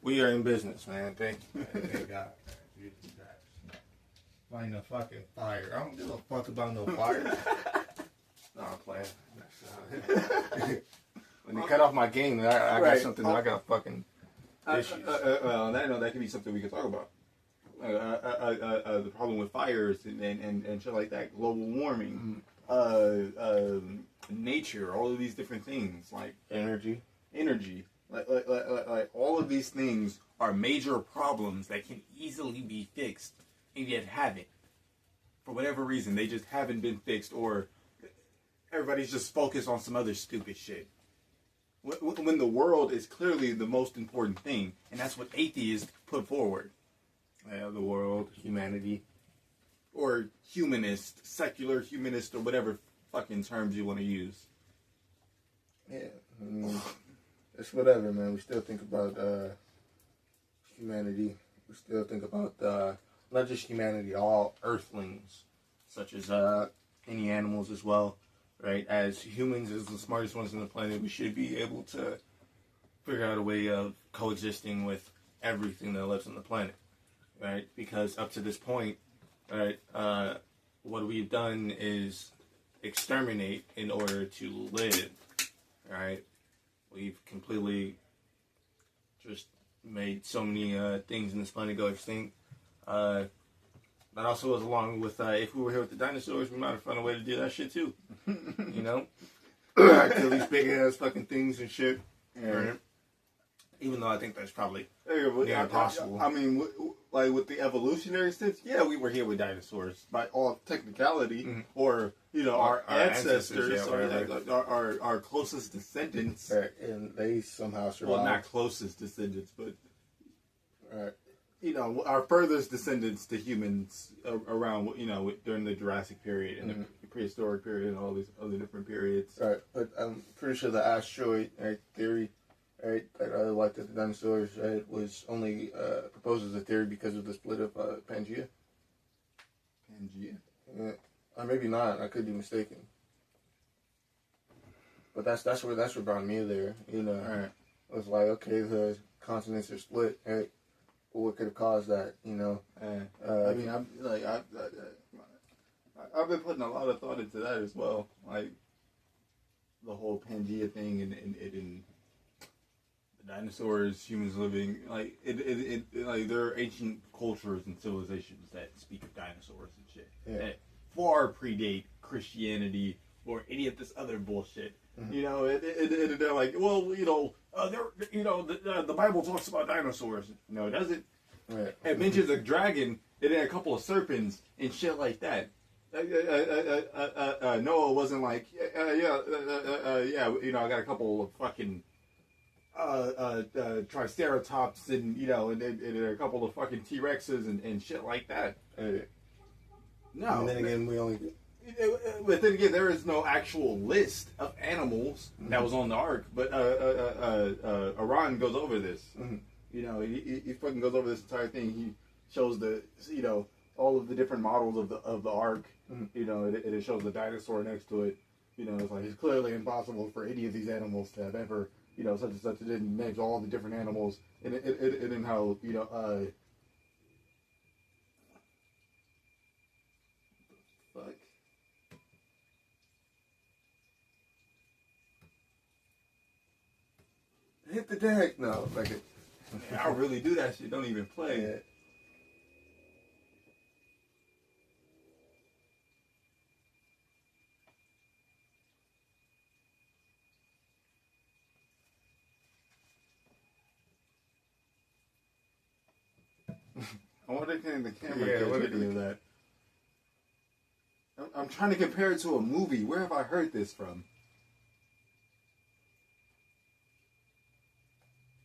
We are in business, man. Thank God. Jesus Christ. Find a fucking fire. I don't give a fuck about no fire. No, I'm playing. When they cut off my game, I got something that I got fucking issues. On that note, that could be something we could talk about. The problem with fires and shit like that, global warming, nature, all of these different things, like energy. Like all of these things are major problems that can easily be fixed, and yet haven't. For whatever reason, they just haven't been fixed, or everybody's just focused on some other stupid shit. When the world is clearly the most important thing, and that's what atheists put forward. The world, humanity. Or humanist, secular humanist, or whatever fucking terms you want to use. Yeah, I mean, it's whatever, man. We still think about humanity. We still think about not just humanity, all earthlings, such as any animals as well, right? As humans, as the smartest ones on the planet, we should be able to figure out a way of coexisting with everything that lives on the planet, right? Because up to this point, right, what we've done is exterminate in order to live, right? We've completely just made so many things in this planet go extinct. That also goes along with if we were here with the dinosaurs, we might have found a way to do that shit too. You know? Kill these big ass fucking things and shit. Yeah. Even though I think that's probably near impossible. I mean, like with the evolutionary sense, yeah, we were here with dinosaurs by all technicality, or our ancestors, our closest descendants, right. And they somehow survived. Well, not closest descendants, but our furthest descendants to humans around during the Jurassic period and the prehistoric period and all these other different periods. Right, but I'm pretty sure the asteroid theory. Right, that like the dinosaurs, right, was only proposed as a theory because of the split of Pangea. Pangea? Yeah. Or maybe not. I could be mistaken. But that's what brought me there. Right. It was like, okay, the continents are split. Right, but what could have caused that? I mean, I've been putting a lot of thought into that as well, like the whole Pangea thing and dinosaurs, humans living, like like there are ancient cultures and civilizations that speak of dinosaurs and shit that far predate Christianity or any of this other bullshit. Mm-hmm. They're like, well, the Bible talks about dinosaurs. No, it doesn't. Right. It mentions a dragon and then a couple of serpents and shit like that. Noah wasn't like, I got a couple of fucking Triceratops and and a couple of fucking T-Rexes and shit like that. No. And then again, But then again, there is no actual list of animals that was on the ark. But Iran goes over this. Mm-hmm. He fucking goes over this entire thing. He shows all of the different models of the ark. Mm-hmm. It shows the dinosaur next to it. It's like it's clearly impossible for any of these animals to have ever. Such and such. It didn't names all the different animals, and and how fuck. hit the deck. No, like it. I really do that shit. Don't even play. Yeah. I wonder can the camera catch any of that. I'm trying to compare it to a movie. Where have I heard this from?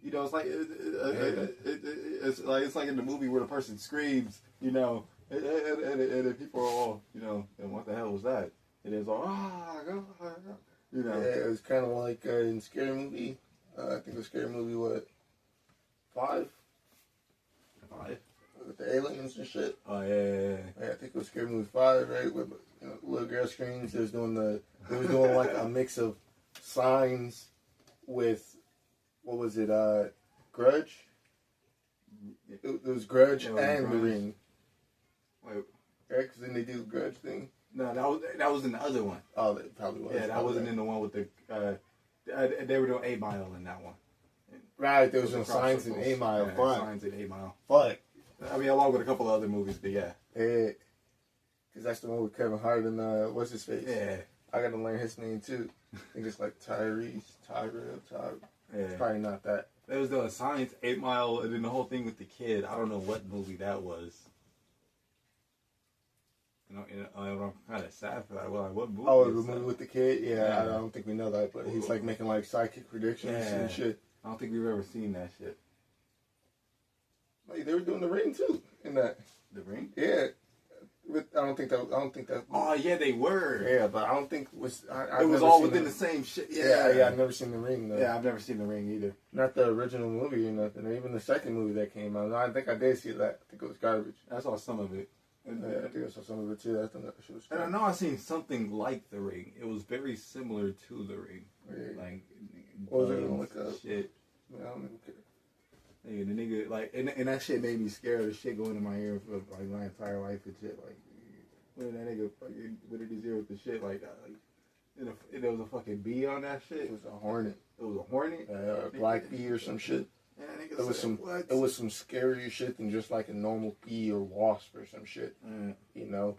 It's like it's like in the movie where the person screams, and people are all, and what the hell was that? And it's all Yeah, it was kind of like in Scary Movie. I think it was Scary Movie, what, 5? 5? With the aliens and shit. Oh, yeah. I think it was Scary Movie 5, right? With the little girl screams. They was doing like a mix of Signs with, what was it, Grudge? It was Grudge Yeah, it was and The Grudge. Ring. Wait, Right? Because then they do the Grudge thing. no, that was in the other one. Oh, that probably was. Yeah, that wasn't in the one with the. They were doing 8 Mile in that one. Right, there was With no the crop Signs in circles. 8 Mile. Yeah, Fuck. Signs in 8 Mile. Fuck. I mean, along with a couple of other movies, but yeah. Yeah. Because that's the one with Kevin Hart and what's his face? Yeah. I gotta learn his name too. I think it's like Tyrese, Yeah. It's probably not that. There was the Science 8 Mile, and then the whole thing with the kid. I don't know what movie that was. I'm kind of sad for that. Well, like, what movie? Oh, is the that? movie with the kid? Yeah, Yeah. I don't think we know that, but he's like making like psychic predictions Yeah. and shit. I don't think we've ever seen that shit. Like they were doing The Ring too in that. The Ring? Yeah. I don't think that. Oh yeah, they were. Yeah, but I don't think it was. It was all within the same shit. Yeah, I've never seen The Ring though. Yeah, I've never seen The Ring either. Not the original movie or nothing, or even the second movie that came out. No, I think I did see that. I think it was garbage. I saw some of it. Yeah, I think I saw some of it too. I think that shit was And I garbage. know I seen something like The Ring. It was very similar to The Ring. Yeah. Like, What was it? bugs, Look up. shit. I don't even care. Nigga, the nigga, like, and that shit made me scared of shit going in my ear for like my entire life and shit. Like, when that nigga fucking went in his ear with the shit, like and there was a fucking bee on that shit. It was a hornet, It was a hornet. a black bee or some shit. And that nigga It was said, some. what? It was some scarier shit than just like a normal bee or wasp or some shit. You know.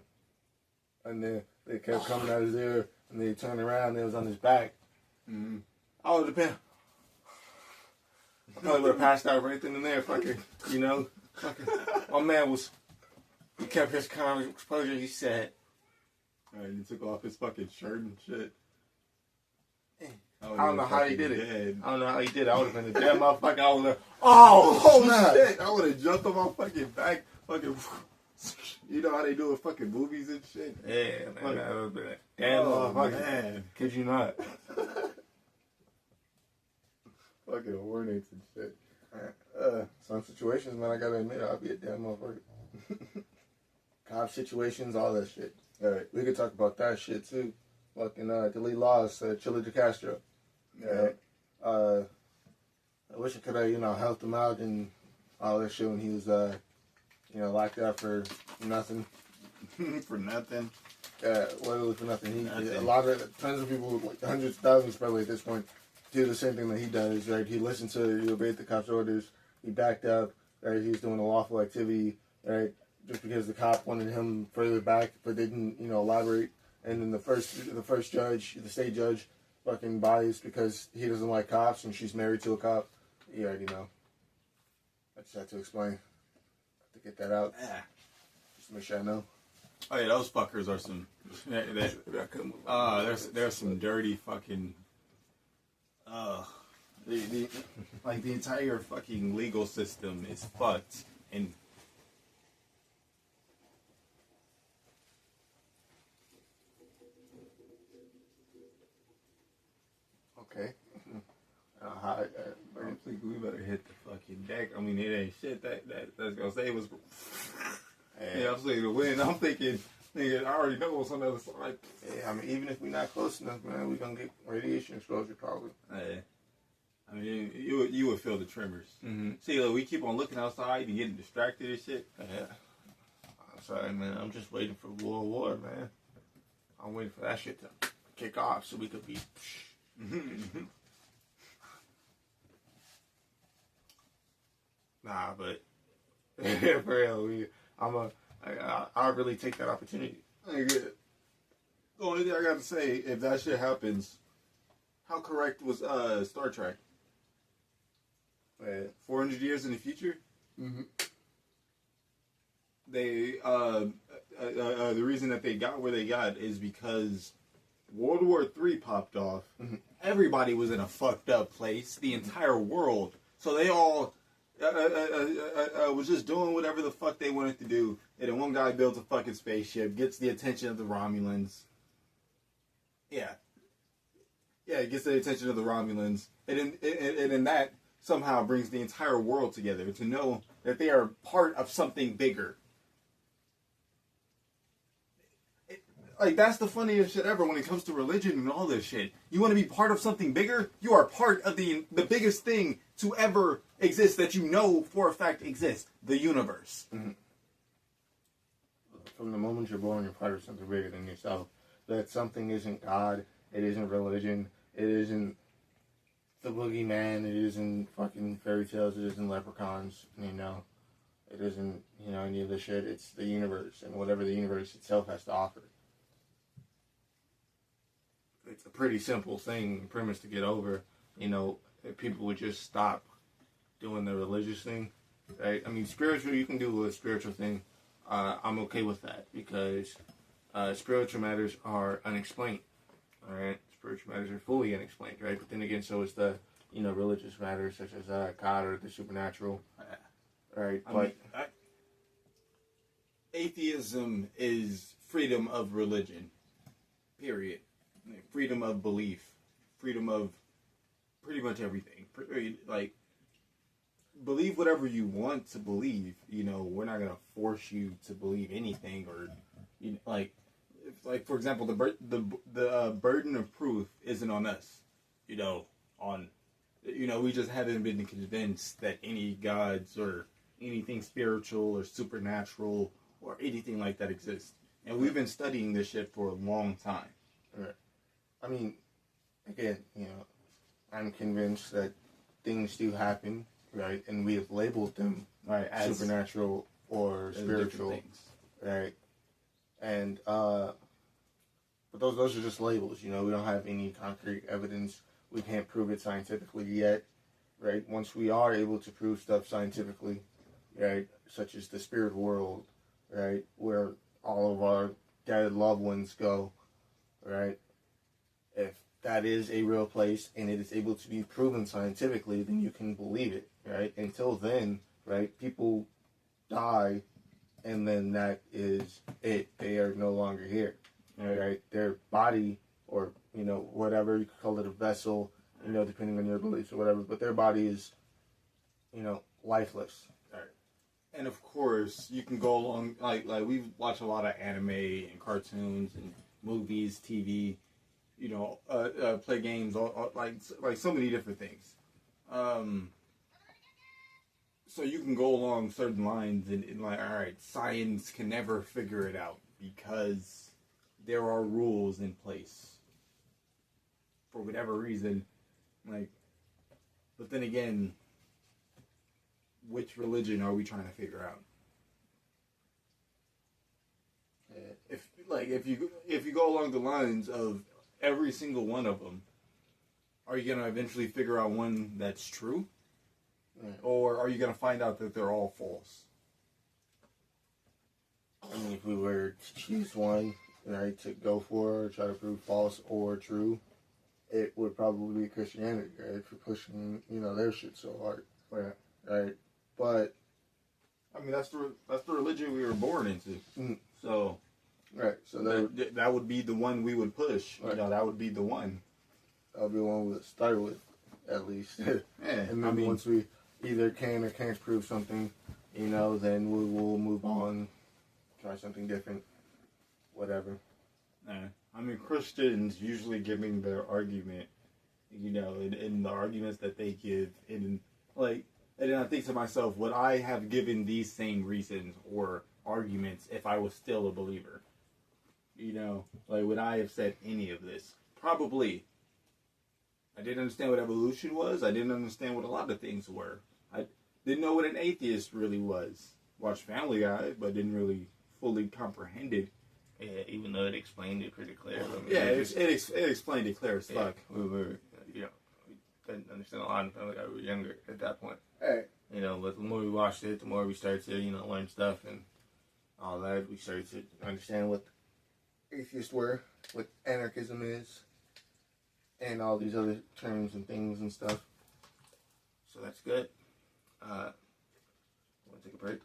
And then they kept coming out of his ear, and they turned around, and it was on his back. Mm-hmm. I would have been. I probably would have passed out right then and there, fucking. You know, fucking. My man was. He kept his composure. He said, And he took off his fucking shirt and shit. I don't know how he did it. Dead. I don't know how he did it. I would have been a dead motherfucker. I would have. Oh, snap. shit! I would have jumped on my fucking back, fucking. You know how they do in fucking movies and shit. Yeah, man. That would have been a dead motherfucker. Man. Kid you not. Fucking hornets and shit. Some situations, man, I gotta admit, I'll be a damn motherfucker. Cop situations, all that shit. All right. We could talk about that shit too. Fucking delete laws, Chile de Castro. Yeah. I wish I could have, helped him out and all that shit when he was, locked up for nothing. For nothing. Literally for nothing. Nothing. Tons of people, like hundreds of thousands probably at this point, do the same thing that he does, right? He listened he obeyed the cops' orders, he backed up, right? He was doing a lawful activity, right? Just because the cop wanted him further back, but they didn't, elaborate. And then the first judge, the state judge, fucking biased because he doesn't like cops and she's married to a cop. You already know. I just had to explain. To get that out. Yeah. Just to make sure I know. Oh yeah, those fuckers are some. There's some dirty fucking. The entire fucking legal system is fucked and. Okay. I think we better hit the fucking deck. I mean, it ain't shit that's gonna save us. Yeah, I'm saying to win. I'm thinking, nigga, I already know what's on the other side. Yeah, I mean, even if we're not close enough, man, we're gonna get radiation exposure probably. Yeah. I mean, you would feel the tremors. Mm-hmm. See, look, we keep on looking outside and getting distracted and shit. Yeah. I'm sorry, man. I'm just waiting for World War, man. I'm waiting for that shit to kick off so we could be. Nah, but for real, I'll really take that opportunity. Nigga, the only thing I got to say, if that shit happens, how correct was Star Trek? 400 years in the future? Mm-hmm. They the reason that they got where they got is because World War III popped off. Mm-hmm. Everybody was in a fucked up place. The entire world. So they all was just doing whatever the fuck they wanted to do. And then one guy builds a fucking spaceship, gets the attention of the Romulans. Yeah, it gets the attention of the Romulans, and then that somehow brings the entire world together to know that they are part of something bigger. Like, that's the funniest shit ever when it comes to religion and all this shit. You want to be part of something bigger? You are part of the biggest thing to ever exists that you know for a fact exists. The universe. From the moment you're born, you're part of something bigger than yourself. That something isn't God, it isn't religion, it isn't the boogeyman, it isn't fucking fairy tales, it isn't leprechauns, you know. It isn't, you know, any of the shit. It's the universe and whatever the universe itself has to offer. It's a pretty simple premise to get over. You know, if people would just stop doing the religious thing, right? I mean, spiritual, you can do a spiritual thing. I'm okay with that because spiritual matters are unexplained. All right, spiritual matters are fully unexplained, right? But then again, so is the religious matters such as God or the supernatural, right? Atheism is freedom of religion. Period. Freedom of belief. Freedom of pretty much everything. Like, believe whatever you want to believe. You know, we're not gonna force you to believe anything, or like for example, the burden of proof isn't on us. You know, we just haven't been convinced that any gods or anything spiritual or supernatural or anything like that exists, and we've been studying this shit for a long time. Right. I mean, again, I'm convinced that things do happen. Right, and we have labeled them as supernatural or spiritual, things. Right? And but those are just labels. We don't have any concrete evidence. We can't prove it scientifically yet, right? Once we are able to prove stuff scientifically, right, such as the spirit world, right, where all of our dead loved ones go, right? If that is a real place and it is able to be proven scientifically, then you can believe it. Right? Until then, right, people die, and then that is it. They are no longer here. Right? Their body, or, whatever, you could call it a vessel, depending on your beliefs or whatever, but their body is, lifeless. Right. And of course, you can go along, like we've watched a lot of anime and cartoons and movies, TV, play games, like so many different things. So you can go along certain lines and like, all right, science can never figure it out because there are rules in place for whatever reason. Like, but then again, which religion are we trying to figure out? If you go along the lines of every single one of them, are you gonna eventually figure out one that's true? Right. Or are you going to find out that they're all false? I mean, if we were to choose one, right, to go for, or try to prove false or true, it would probably be Christianity, right, for pushing, their shit so hard. Right? But, I mean, that's the religion we were born into. So, right, so that would be the one we would push. Right. That would be the one. That would be the one we would start with, at least. And then once we either can or can't prove something, then we will move on, try something different, whatever. I mean, Christians usually giving their argument, in the arguments that they give, and then I think to myself, would I have given these same reasons or arguments if I was still a believer? Would I have said any of this? Probably. I didn't understand what evolution was. I didn't understand what a lot of things were. I didn't know what an atheist really was. Watched Family Guy, but didn't really fully comprehend it. Yeah, even though it explained it pretty clear. It explained it clear as fuck. We didn't understand a lot of Family Guy. We were younger at that point. Hey. But the more we watched it, the more we started to, learn stuff and all that. We started to understand what atheists were, what anarchism is, and all these other terms and things and stuff. So that's good. Want to take a break?